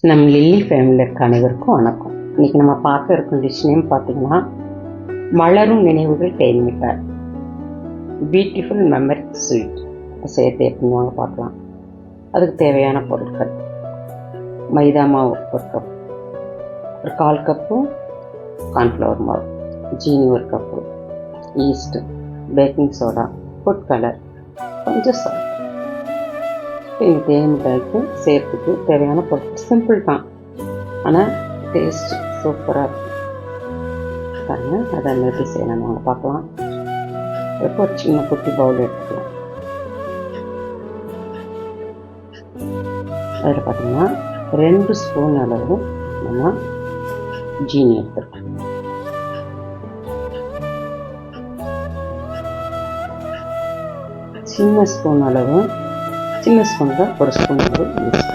நம்ம லில்லி ஃபேமிலியில் இருக்க அனைவருக்கும் வணக்கம். இன்றைக்கி நம்ம பார்க்க இருக்கும் டிஷ் நேம் பார்த்திங்கன்னா மலரும் நினைவுகள் தேன் மிட்டாய், பியூட்டிஃபுல் மெமரி ஸ்வீட். சேர்த்து எப்படின்னு வாங்க பார்க்கலாம். அதுக்கு தேவையான பொருட்கள்: மைதா மாவு 1 கப், ஒரு 1/4 கப்பு கார்ன்ஃப்ளவர் மாவு, ஜீனி 1 cup, yeast, baking soda, food colour, கொஞ்சம் சால்ட். இந்த தேன் மிட்டாய்க்கு சேர்த்துக்கு தேவையான பொருட்கள் சிம்பிள் தான், ஆனால் டேஸ்ட் சூப்பராக இருக்கும். பாருங்கள், அதை எப்படி செய்யலாம் நாங்கள் பார்க்கலாம். இப்போ ஒரு சின்ன குட்டி பவுல் எடுத்துக்கலாம். அதில் பார்த்திங்கன்னா 2 ஸ்பூன் அளவு நம்ம ஜீனி எடுத்துருக்கோம். சின்ன ஸ்பூனில் 1 ஸ்பூன் அளவு ஈஸ்ட்,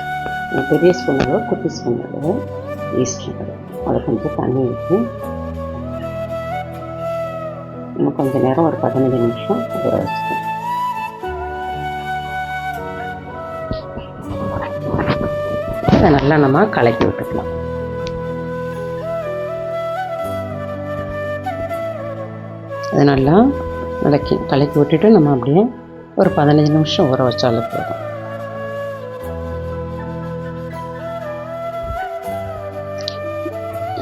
பெரிய ஸ்பூன் அளவு, குட்டி ஸ்பூன் அளவு ஈஸ்ட். அதை கொஞ்சம் தண்ணி ஊற்றி நம்ம கொஞ்சம் நேரம் ஒரு 15 நிமிஷம் ஊற வச்சுக்கோம். அதை நல்லா நம்ம கலக்கி விட்டுக்கலாம். அதை நல்லா கலக்கி விட்டுட்டு நம்ம அப்படியே ஒரு 15 நிமிஷம் ஊற வச்சாலும் போதும்.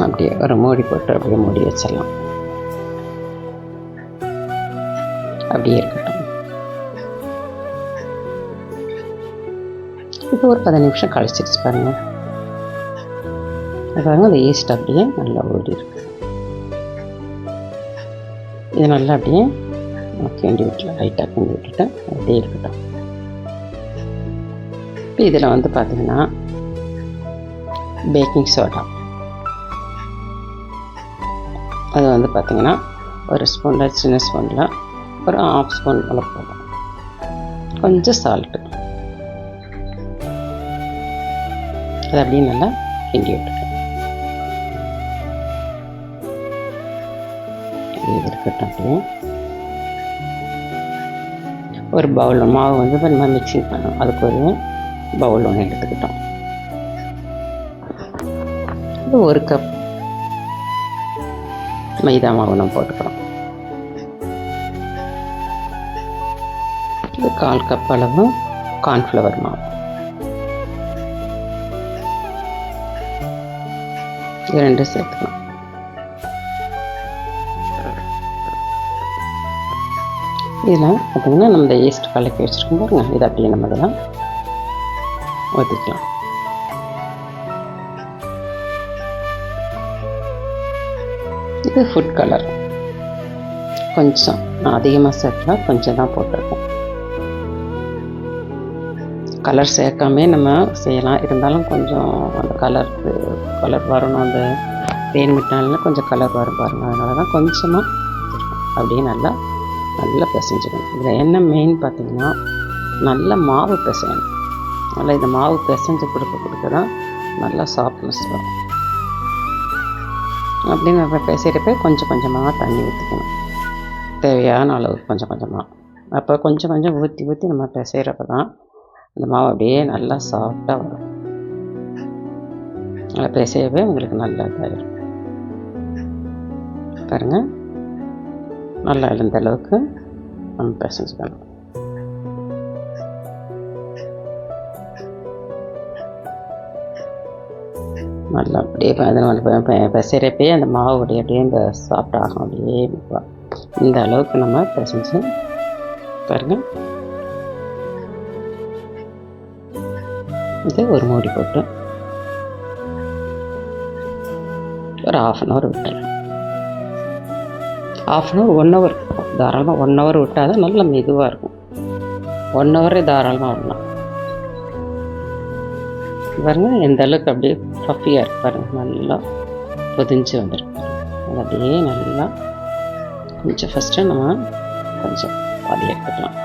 அப்படியே ஒரு மூடி போட்டு அப்படியே மூடி வச்சிடலாம். அப்படியே இருக்கட்டும். இப்போ ஒரு 15 நிமிஷம் கழிச்சிருச்சு பாருங்கள். பாருங்கள், அந்த ஈஸ்ட் அப்படியே நல்லா ஊறி இருக்கு. இது நல்லா அப்படியே கிண்டி விட்டுலாம், லைட்டாக கிண்டி விட்டுட்டு அப்படியே இருக்கட்டும். இப்போ இதில் வந்து பார்த்திங்கன்னா பேக்கிங் சோடா, அது வந்து பார்த்திங்கன்னா ஒரு ஸ்பூனில், சின்ன ஸ்பூனில் ஒரு 1/2 ஸ்பூன் போல் போடும். கொஞ்சம் சால்ட்டு, அது அப்படியே நல்லா கிண்டி விட்டுட்டு இது இருக்கட்டும். அப்படியே ஒரு பவுல் மாவு வந்து நம்ம மிக்சிங் பண்ணோம், அதுக்கு ஒரு பவுல் ஒன்று எடுத்துக்கிட்டோம். இது 1 கப் மைதா மாவு நம்ம போட்டுக்கிறோம். இது 1/4 கப் அளவு கார்ன்ஃப்ளவர் மாவு, இது 2 சேர்த்துக்கலாம். இதில் பார்த்திங்கன்னா நம்ம இந்த ஈஸ்ட் கலக்கி வச்சுருக்கோம் பாருங்கள், இதை அப்படியே நம்ம இதெல்லாம் ஊற்றிக்கலாம். இது ஃபுட் கலர் கொஞ்சம் அதிகமாக சேர்க்கல, கொஞ்சம் தான் போட்டிருக்கோம். கலர் சேர்க்காமே நம்ம செய்யலாம், இருந்தாலும் கொஞ்சம் அந்த கலர் வரணும். அந்த தேன் மிட்டாயில் கொஞ்சம் கலர் வரும் பாருங்கள், அதனால தான் கொஞ்சமாக அப்படியே நல்லா பிசைஞ்சுக்கணும். இதில் என்ன மெயின் பார்த்திங்கன்னா நல்ல மாவு பிசையணும். நல்லா இந்த மாவு பிசைஞ்சு கொடுக்க தான் நல்லா சாஃப்ட்னஸ் வரும். அப்படின்னு நம்ம பிசைகிறப்ப கொஞ்சம் கொஞ்சமாக தண்ணி ஊற்றிக்கணும், தேவையான அளவு கொஞ்சம் கொஞ்சமாக. அப்போ கொஞ்சம் கொஞ்சம் ஊற்றி நம்ம பிசைகிறப்ப தான் அந்த மாவு அப்படியே நல்லா சாஃப்டாக வரும். நல்லா பிசையவே உங்களுக்கு நல்லா இதாகிடும். பாருங்கள், நல்லா எழுந்த அளவுக்கு நம்ம பிசைஞ்சுக்கணும். நல்லா அப்படியே பிசைகிறப்பே அந்த மாவு அப்படியே இந்த சாஃப்ட் ஆகும். அப்படியே இந்த அளவுக்கு நம்ம பிசைஞ்சு பாருங்கள். இது ஒரு மூடி போட்டு ஒரு 1/2 hour விட்டலாம். 1/2 hour 1 hour தாராளமாக 1 hour விட்டால் தான் நல்லா மெதுவாக இருக்கும். 1 hour தாராளமாக விடலாம். பாருங்கள், எந்த அளவுக்கு அப்படியே பஃபியாக இருக்கு பாருங்கள், நல்லா பொதிஞ்சு வந்துருக்கு. அது அப்படியே நல்லா கொஞ்சம் ஃபஸ்ட்டு நம்ம கொஞ்சம் பாதி எடுத்துக்கலாம்.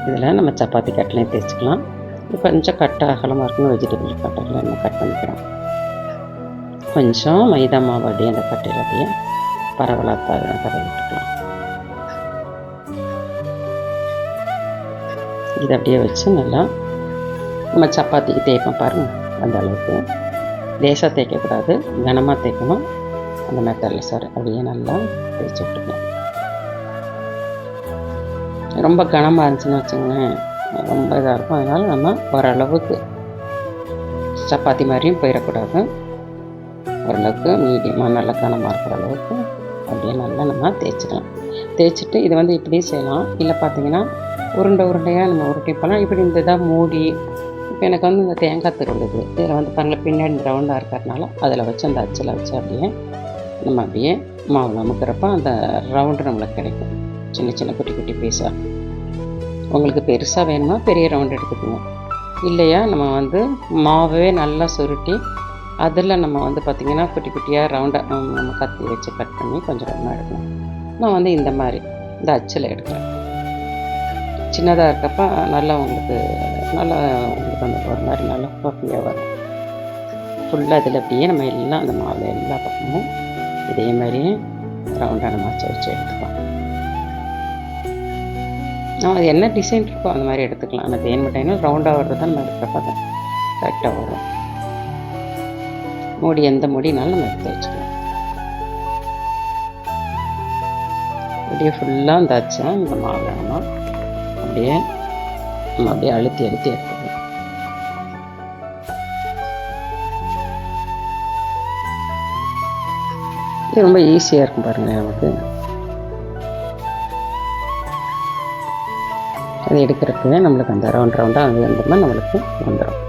இதில் நம்ம சப்பாத்தி கட்டலையும் தேய்ச்சிக்கலாம். இது கொஞ்சம் அகலமாக இருக்கணும், வெஜிடபிள் கட்டரில் நம்ம கட் பண்ணிக்கிறோம். கொஞ்சம் மைதா மாவு அப்படியே அந்த கட்டையில் அப்படியே பரவலாக தடவி விட்டுக்கலாம். இதை அப்படியே வச்சு நல்லா நம்ம சப்பாத்திக்கு தேய்ப்போம் பாருங்கள், அந்த அளவுக்கு லேசாக தேய்க்கக்கூடாது, கனமாக தேய்க்கணும். அந்த மெத்தடில் சார் அப்படியே நல்லா தேய்ச்சி விட்டுக்கலாம். ரொம்ப கனமாக இருந்துச்சுன்னு வச்சுங்களேன், ரொம்ப இதாக இருக்கும். அதனால் நம்ம ஓரளவுக்கு சப்பாத்தி மாதிரியும் போயிடக்கூடாது, ஓரளவுக்கு மீடியமாக நல்லா கனமாக இருக்கிற அளவுக்கு அப்படியே நல்லா நம்ம தேய்ச்சிக்கலாம். தேய்ச்சிட்டு இதை வந்து இப்படி செய்யலாம், இல்லை பார்த்தீங்கன்னா உருண்டையாக நம்ம உருட்டிப்போலாம். இப்படி இந்த இதாக மூடி, இப்போ எனக்கு வந்து இந்த தேங்காய் திருவுள் இருக்குது, இதில் வந்து பாருங்கள் பின்னாடி ரவுண்டாக இருக்கிறதுனால அதில் வச்சு அந்த அச்சில் வச்சு அப்படியே நம்ம அப்படியே மாவு அமுக்கிறப்ப அந்த ரவுண்டு நம்மளுக்கு கிடைக்கும், சின்ன சின்ன குட்டி குட்டி பீஸாக. உங்களுக்கு பெருசாக வேணுமா பெரிய ரவுண்டு எடுத்துக்கோங்க, இல்லையா நம்ம வந்து மாவே நல்லா சுருட்டி அதில் நம்ம வந்து பார்த்திங்கன்னா குட்டி குட்டியாக ரவுண்டாக நம்ம கத்தி வச்சு கட் பண்ணி கொஞ்சம் கொஞ்சமாக எடுக்கணும். நான் வந்து இந்த மாதிரி இந்த அச்சில் எடுக்கிறேன். சின்னதாக இருக்கப்போ நல்லா உங்களுக்கு அந்த ஒரு மாதிரி நல்லா பஃபியாக வரும். ஃபுல்லாக இதில் அப்படியே நம்ம எல்லாம் அந்த மாவில் எல்லா பக்கமும் இதே மாதிரியே ரவுண்டான மாச்சை வச்சு எடுத்துக்கலாம். நம்ம அது என்ன டிசைன் இருக்கோ அந்த மாதிரி எடுத்துக்கலாம். ஆனால் தேன் மிட்டாய்னா ரவுண்டாக வர்றது தான் நம்ம எடுக்கிறப்ப தான் கரெக்டாக வரும். மூடி எந்த மூடினாலும் நம்ம எடுத்து வச்சுக்கலாம். அப்படியே ஃபுல்லாக அந்த அச்சா இந்த மாவு நம்ம அப்படியே அழுத்தி எடுத்துக்கலாம். இது ரொம்ப ஈஸியாக இருக்கும் பாருங்கள் நமக்கு. அது எடுக்கிறப்பவே நம்மளுக்கு அந்த ரவுண்டாக அது வந்துமா நம்மளுக்கு வந்துடும்.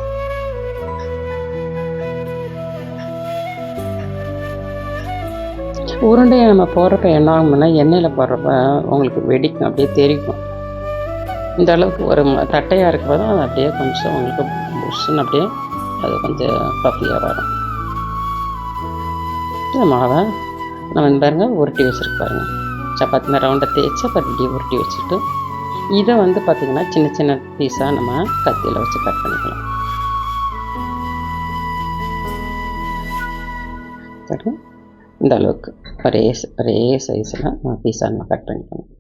உருண்டையை நம்ம போடுறப்ப என்ன ஆகும்னா, எண்ணெயில் போடுறப்ப உங்களுக்கு வெடிக்கும், அப்படியே தெரிக்கும். இந்த அளவுக்கு ஒரு தட்டையாக இருக்கிறப்ப தான் அது அப்படியே கொஞ்சம் உங்களுக்கு புஷ்ஷுன்னு அப்படியே அது கொஞ்சம் பஃபியாக வரும். இந்த மாவை நம்ம பாருங்கள் உருட்டி வச்சுருக்கு பாருங்கள், சப்பாத்தி மாதிரி ரவுண்டை தேய்ச்சி அப்புறம் இப்படி உருட்டி வச்சுட்டு இதை வந்து பார்த்திங்கன்னா சின்ன சின்ன பீஸாக நம்ம கத்தியில் வச்சு கட் பண்ணிக்கலாம். பாருங்கள் இந்த அளவுக்கு ஒரே சைஸில் நம்ம பீஸாக நம்ம கட் பண்ணிக்கணும்.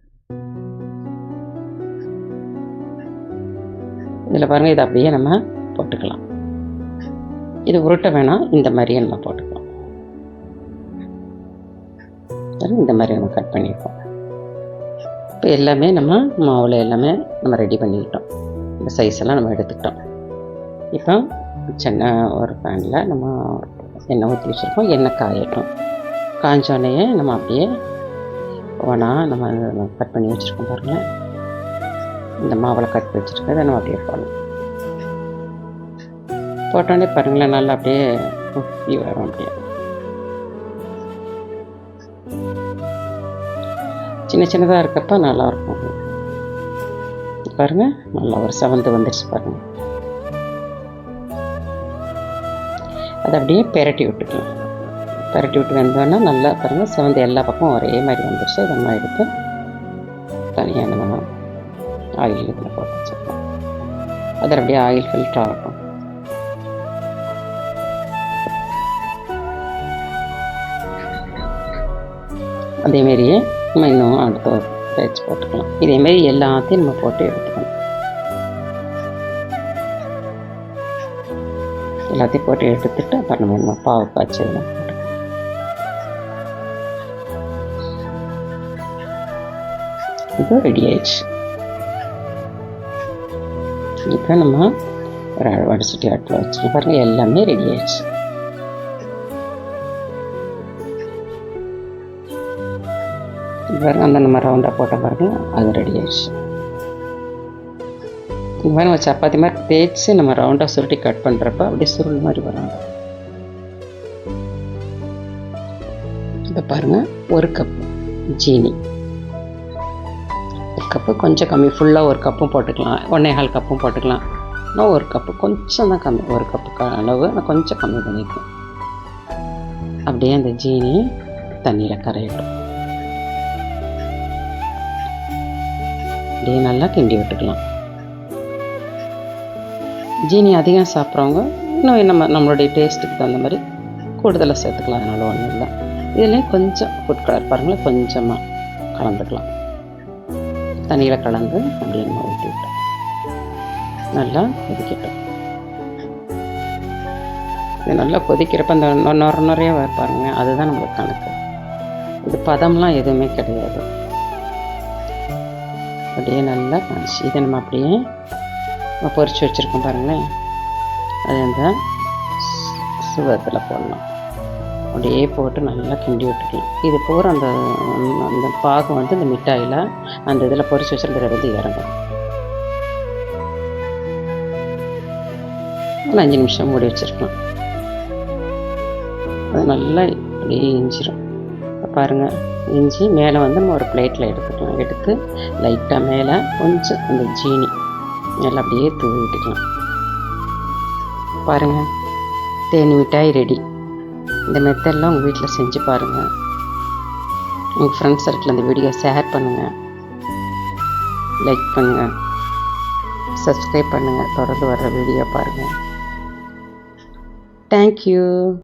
இதில் பாருங்கள், இதை அப்படியே நம்ம போட்டுக்கலாம். இது உருட்ட வேணாம், இந்த மாதிரியே நம்ம போட்டுக்கலாம். இந்த மாதிரி நம்ம கட் பண்ணியிருக்கோம். இப்போ எல்லாமே நம்ம மாவில் எல்லாமே நம்ம ரெடி பண்ணிக்கிட்டோம். இந்த சைஸ் எல்லாம் நம்ம எடுத்துக்கிட்டோம். இப்போ சின்ன ஒரு பேனில் நம்ம எண்ணெய் ஊற்றி வச்சுருக்கோம். எண்ணெய் காயட்டும். காஞ்சோடனே நம்ம அப்படியே ஒவ்வொன்றா நம்ம கட் பண்ணி வச்சுருக்கோம் பாருங்கள். இந்த மாவில் கட் வச்சுருக்கதை நம்ம அப்படியே போட்டோடனே பாருங்களேன், நல்லா அப்படியே ஊற்றி வரும். அப்படியே சின்ன சின்னதாக இருக்கப்போ நல்லாயிருக்கும். பாருங்கள் நல்லா ஒரு செவந்து வந்துடுச்சு பாருங்கள். அதை அப்படியே பெரட்டி விட்டுக்கலாம். பெரட்டி விட்டு வந்தோன்னா நல்லா பாருங்கள் செவந்து எல்லா பக்கமும் ஒரே மாதிரி வந்துடுச்சு. அதை நம்ம எடுத்து தனியாக நம்ம ஆயில் இதில் போட்டு வச்சுக்கலாம். அதில் அப்படியே ஆயில் ஃபில்டர் ஆகட்டும். அதேமாரியே நம்ம இன்னும் அடுத்த பேட்ச் போட்டுக்கலாம். இதேமாரி எல்லாத்தையும் நம்ம போட்டு எடுத்துக்கணும். எல்லாத்தையும் போட்டு எடுத்துட்டு அப்புறம் நம்ம பாவு காய்ச்சி போட்டுக்கலாம். இப்போ ரெடி ஆயிடுச்சு. இப்போ நம்ம ஒரு வடசட்டி அடுப்பில் வச்சுருக்கோம் பாருங்கள், எல்லாமே ரெடி ஆயிடுச்சு. பாருங்கள் அந்த நம்ம ரவுண்டாக போட்ட பாருங்கள், அது ரெடி ஆயிடுச்சு. இந்த மாதிரி நம்ம சப்பாத்தி மாதிரி தேய்ச்சி நம்ம ரவுண்டாக சுருட்டி கட் பண்ணுறப்ப அப்படியே சுருள் மாதிரி வரும். இப்போ பாருங்கள், ஒரு கப் ஜீனி, ஒரு கப்பு கொஞ்சம் கம்மி, ஃபுல்லாக ஒரு கப்பும் போட்டுக்கலாம், 1.25 கப்பும் போட்டுக்கலாம். நான் ஒரு கப்பு கொஞ்சம் தான் கம்மி, ஒரு கப்பு அளவு நான் கொஞ்சம் கம்மி பண்ணியிருக்கேன். அப்படியே அந்த ஜீனி தண்ணியில் கரையிடும். அப்படியே நல்லா கிண்டி விட்டுக்கலாம். ஜீனி அதிகம் சாப்பிட்றவங்க இன்னும் நம்மளுடைய டேஸ்ட்டுக்கு தகுந்த மாதிரி கூடுதலாக சேர்த்துக்கலாம், அதனால ஒன்றும் இல்லை. இதுலேயும் கொஞ்சம் ஃபுட் கலர் பாருங்களேன், கொஞ்சமாக கலந்துக்கலாம். தண்ணியில் கலந்து அப்படியே நம்ம ஊற்றி விட்டோம், நல்லா கொதிக்கட்டும். இது நல்லா கொதிக்கிறப்ப அந்த நுறைய பாருங்க, அதுதான் நம்மளுக்கு கணக்கு. இது பதம்லாம் எதுவுமே கிடையாது. அப்படியே நல்லா காமிச்சு இதை நம்ம அப்படியே பொரிச்சு வச்சுருக்கோம் பாருங்களேன், அது அந்த சுவத்தில் போடலாம். அப்படியே போட்டு நல்லா கிண்டி விட்டுக்கலாம். இது போகிற அந்த அந்த பாகு வந்து இந்த மிட்டாயில் அந்த இதில் பொரிச்சு வச்சுருக்கிற வந்து இறங்கும். ஒரு 5 நிமிஷம் மூடி வச்சுருக்கலாம். அது நல்லா அப்படியே இஞ்சிடும். பாருங்கள், இஞ்சி மேலே வந்து நம்ம ஒரு பிளேட்டில் எடுத்துக்கலாம். எடுத்து லைட்டாக மேலே கொஞ்சம் அந்த ஜீனி நல்லா அப்படியே தூவி விட்டுக்கலாம். பாருங்கள், தேனி மிட்டாய் ரெடி. இந்த மெத்தட்லாம் உங்கள் வீட்டில் செஞ்சு பாருங்கள். உங்கள் ஃப்ரெண்ட்ஸ் சர்க்கிள் அந்த வீடியோ ஷேர் பண்ணுங்கள், லைக் பண்ணுங்கள், சப்ஸ்கிரைப் பண்ணுங்கள். தொடர்ந்து வர்ற வீடியோ பாருங்கள். தேங்க்யூ.